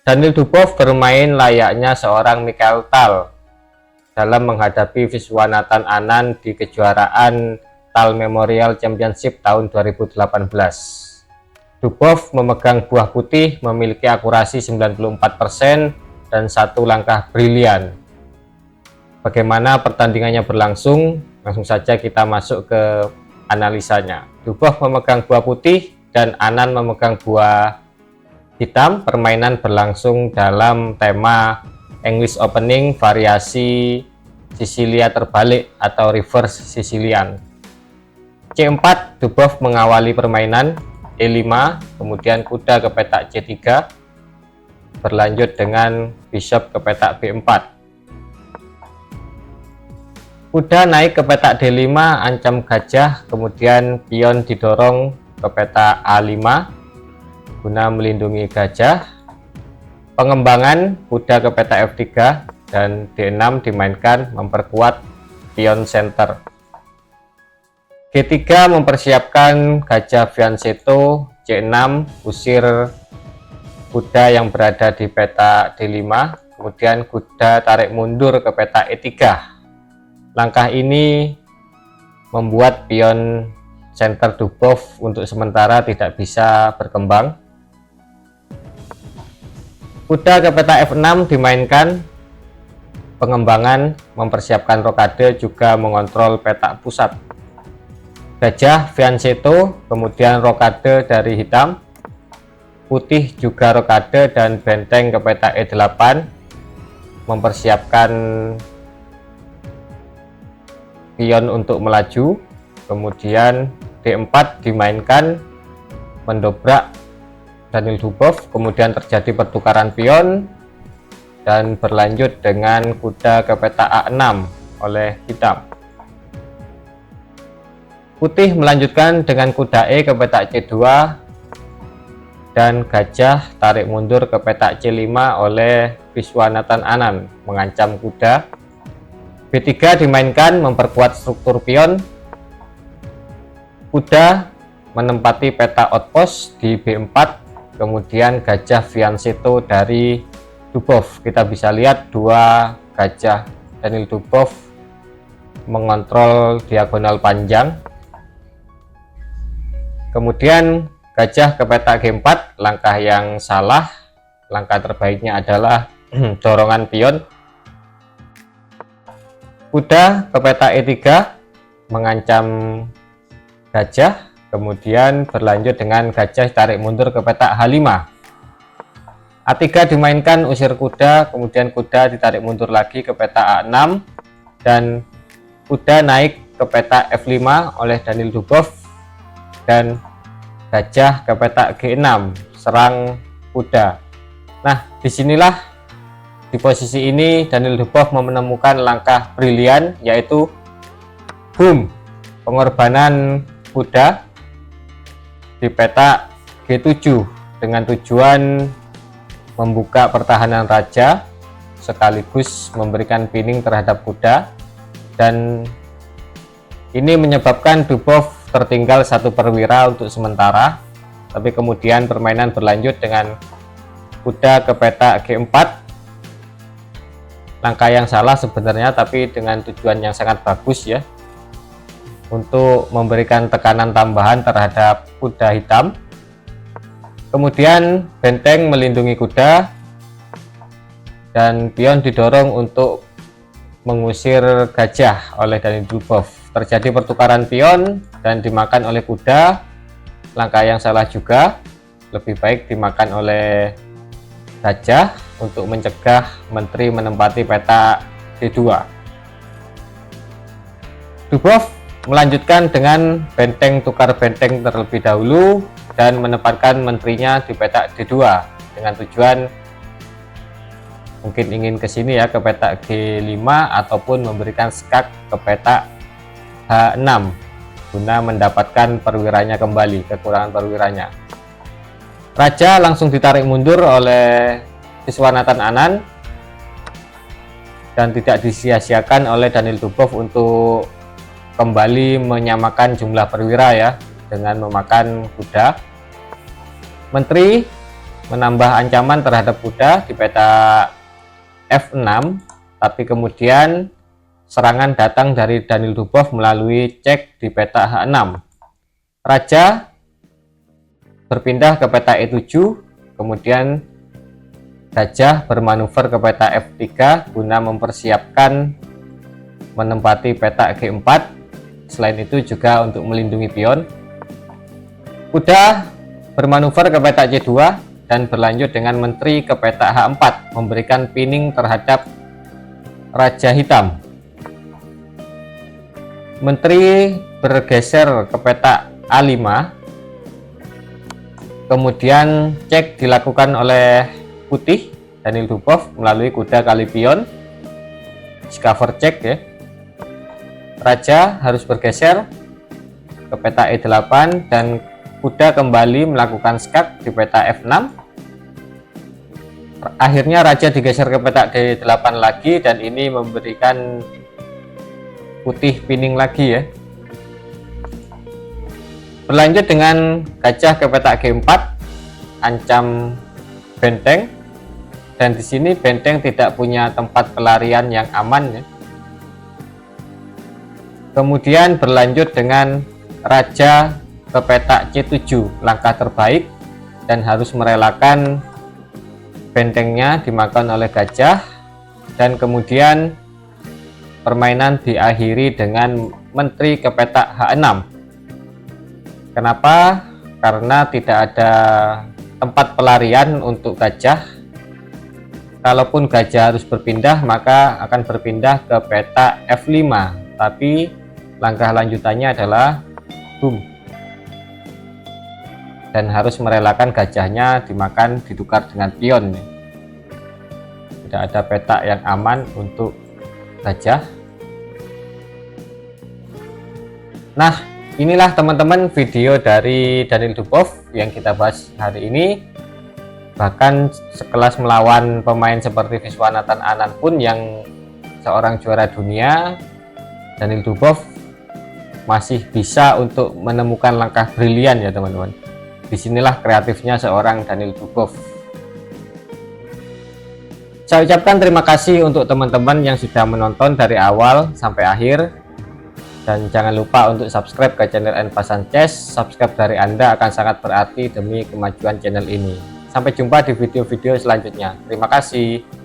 Daniel Dubov bermain layaknya seorang Mikhail Tal dalam menghadapi Viswanathan Anand di kejuaraan Tal Memorial Championship tahun 2018. Dubov memegang buah putih, memiliki akurasi 94% dan satu langkah brilian. Bagaimana pertandingannya berlangsung? Langsung saja kita masuk ke analisanya. Dubov memegang buah putih dan Anand memegang buah hitam. Permainan berlangsung dalam tema English Opening variasi Sisilia terbalik atau reverse Sicilian. C4, Dubov mengawali permainan. E5, kemudian kuda ke petak C3, berlanjut dengan bishop ke petak B4. Kuda naik ke petak D5, ancam gajah, kemudian pion didorong ke petak A5 guna melindungi gajah. Pengembangan kuda ke petak F3 dan D6 dimainkan memperkuat pion center. G3 mempersiapkan gajah fianchetto. C6 usir kuda yang berada di petak D5, kemudian kuda tarik mundur ke petak E3. Langkah ini membuat pion center Dubov untuk sementara tidak bisa berkembang. Kuda ke petak F6 dimainkan. Pengembangan mempersiapkan rokade juga mengontrol petak pusat. Gajah fianchetto, kemudian rokade dari hitam. Putih juga rokade dan benteng ke petak E8 mempersiapkan pion untuk melaju. Kemudian D4 dimainkan, mendobrak Daniel Dubov, kemudian terjadi pertukaran pion dan berlanjut dengan kuda ke petak A6 oleh hitam. Putih melanjutkan dengan kuda E ke petak C2 dan gajah tarik mundur ke petak C5 oleh Viswanathan Anand mengancam kuda. B3 dimainkan memperkuat struktur pion. Kuda menempati petak outpost di B4, kemudian gajah fianchetto dari Dubov. Kita bisa lihat dua gajah Daniel Dubov mengontrol diagonal panjang. Kemudian gajah ke petak G4, langkah yang salah. Langkah terbaiknya adalah dorongan pion. Kuda ke petak E3 mengancam gajah, kemudian berlanjut dengan gajah tarik mundur ke petak H5. A3 dimainkan, usir kuda, kemudian kuda ditarik mundur lagi ke petak A6 dan kuda naik ke petak F5 oleh Daniel Dubov dan gajah ke petak G6 serang kuda. Nah, disinilah di posisi ini Daniel Dubov menemukan langkah brilian, yaitu boom, pengorbanan kuda di petak G7 dengan tujuan membuka pertahanan raja sekaligus memberikan pinning terhadap kuda, dan ini menyebabkan Dubov tertinggal satu perwira untuk sementara. Tapi kemudian permainan berlanjut dengan kuda ke petak G4. Langkah yang salah sebenarnya, tapi dengan tujuan yang sangat bagus ya, untuk memberikan tekanan tambahan terhadap kuda hitam. Kemudian benteng melindungi kuda dan pion didorong untuk mengusir gajah oleh Daniel Dubov. Terjadi pertukaran pion dan dimakan oleh kuda. Langkah yang salah juga, lebih baik dimakan oleh gajah untuk mencegah menteri menempati petak D2. Dubov melanjutkan dengan benteng tukar benteng terlebih dahulu dan menempatkan menterinya di petak D2 dengan tujuan mungkin ingin ke sini ya, ke petak G5 ataupun memberikan skak ke petak H6 guna mendapatkan perwiranya kembali, kekurangan perwiranya. Raja langsung ditarik mundur oleh Viswanathan Anand dan tidak disia-siakan oleh Daniel Dubov untuk kembali menyamakan jumlah perwira ya, dengan memakan kuda. Menteri menambah ancaman terhadap kuda di peta F6, tapi kemudian serangan datang dari Daniel Dubov melalui cek di peta H6. Raja berpindah ke peta E7, kemudian gajah bermanuver ke peta F3 guna mempersiapkan menempati peta G4. Selain itu juga untuk melindungi pion. Kuda bermanuver ke peta C2 dan berlanjut dengan menteri ke peta H4, memberikan pinning terhadap Raja Hitam. Menteri bergeser ke peta A5, kemudian cek dilakukan oleh putih Daniel Dubov melalui kuda kali pion, discover cek ya. Raja harus bergeser ke peta E8 dan kuda kembali melakukan skak di peta F6. Akhirnya raja digeser ke peta D8 lagi dan ini memberikan putih pinning lagi ya. Berlanjut dengan gajah ke peta G4, ancam benteng, dan di sini benteng tidak punya tempat pelarian yang aman ya. Kemudian berlanjut dengan raja ke peta C7, langkah terbaik, dan harus merelakan bentengnya dimakan oleh gajah, dan kemudian permainan diakhiri dengan menteri ke peta H6. Kenapa? Karena tidak ada tempat pelarian untuk gajah. Kalaupun gajah harus berpindah, maka akan berpindah ke peta F5, tapi langkah lanjutannya adalah boom, dan harus merelakan gajahnya dimakan, ditukar dengan pion. Tidak ada peta yang aman untuk gajah. Nah, inilah teman-teman video dari Daniel Dubov yang kita bahas hari ini. Bahkan sekelas melawan pemain seperti Viswanathan Anand pun yang seorang juara dunia, Daniel Dubov masih bisa untuk menemukan langkah brilian ya teman-teman. Disinilah kreatifnya seorang Daniel Dubov. Saya ucapkan terima kasih untuk teman-teman yang sudah menonton dari awal sampai akhir, dan jangan lupa untuk subscribe ke channel Envas Sanchez. Subscribe dari Anda akan sangat berarti demi kemajuan channel ini. Sampai jumpa di video-video selanjutnya. Terima kasih.